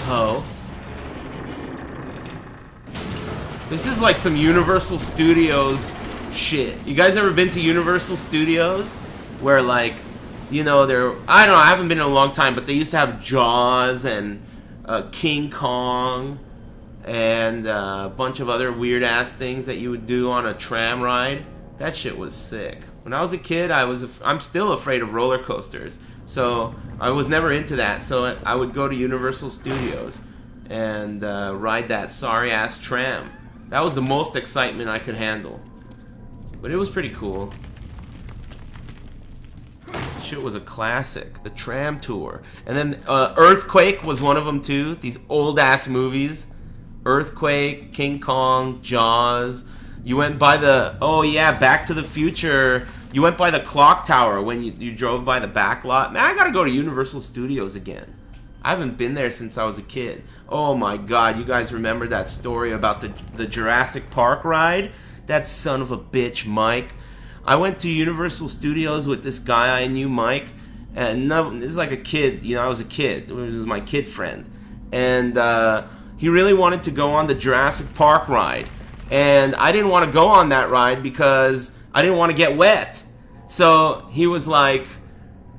ho. This is like some Universal Studios shit. You guys ever been to Universal Studios? Where like, you know, I don't know, I haven't been in a long time, but they used to have Jaws and King Kong and a bunch of other weird ass things that you would do on a tram ride. That shit was sick. When I was a kid, I'm still afraid of roller coasters. So I was never into that. So I would go to Universal Studios and ride that sorry ass tram. That was the most excitement I could handle. But it was pretty cool. Shit was a classic. The tram tour. And then Earthquake was one of them too. These old ass movies. Earthquake, King Kong, Jaws. You went by the, oh yeah, Back to the Future. You went by the clock tower when you drove by the back lot. Man, I gotta go to Universal Studios again. I haven't been there since I was a kid. Oh my god, you guys remember that story about the Jurassic Park ride? That son of a bitch, Mike. I went to Universal Studios with this guy I knew, Mike. And this is like a kid, you know, I was a kid. It was my kid friend. And he really wanted to go on the Jurassic Park ride. And I didn't want to go on that ride because I didn't want to get wet. So he was like,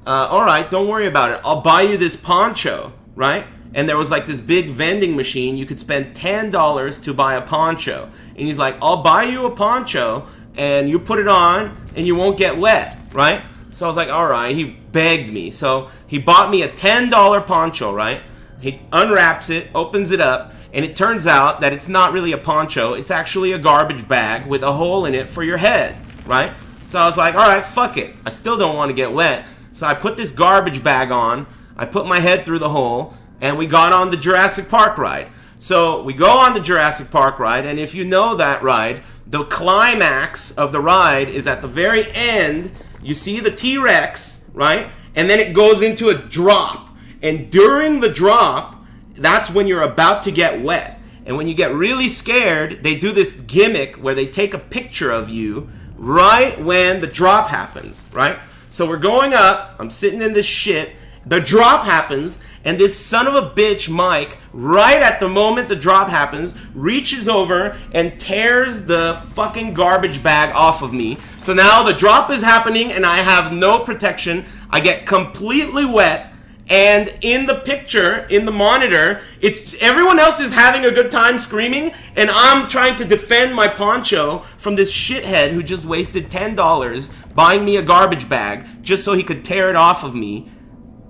alright, don't worry about it. I'll buy you this poncho, right? And there was like this big vending machine. You could spend $10 to buy a poncho. And he's like, I'll buy you a poncho and you put it on and you won't get wet, right? So I was like, alright. He begged me. So he bought me a $10 poncho, right? He unwraps it, opens it up, and it turns out that it's not really a poncho. It's actually a garbage bag with a hole in it for your head, right? So I was like, alright, fuck it. I still don't want to get wet. So I put this garbage bag on, I put my head through the hole, and we got on the Jurassic Park ride. So we go on the Jurassic Park ride, and if you know that ride, the climax of the ride is at the very end. You see the T-Rex, right? And then it goes into a drop. And during the drop, that's when you're about to get wet. And when you get really scared, they do this gimmick where they take a picture of you right when the drop happens, right? So we're going up, I'm sitting in this shit, the drop happens, and this son of a bitch, Mike, right at the moment the drop happens, reaches over and tears the fucking garbage bag off of me. So now the drop is happening and I have no protection. I get completely wet. And in the picture, in the monitor, it's everyone else is having a good time screaming, and I'm trying to defend my poncho from this shithead who just wasted $10 buying me a garbage bag just so he could tear it off of me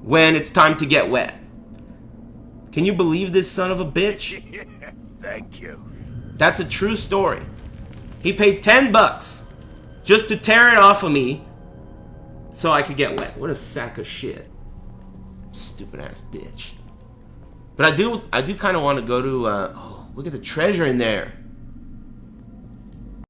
when it's time to get wet. Can you believe this son of a bitch? Thank you. That's a true story. He paid $10 just to tear it off of me so I could get wet. What a sack of shit. Stupid ass bitch. But I do kind of want to go to oh, look at the treasure in there.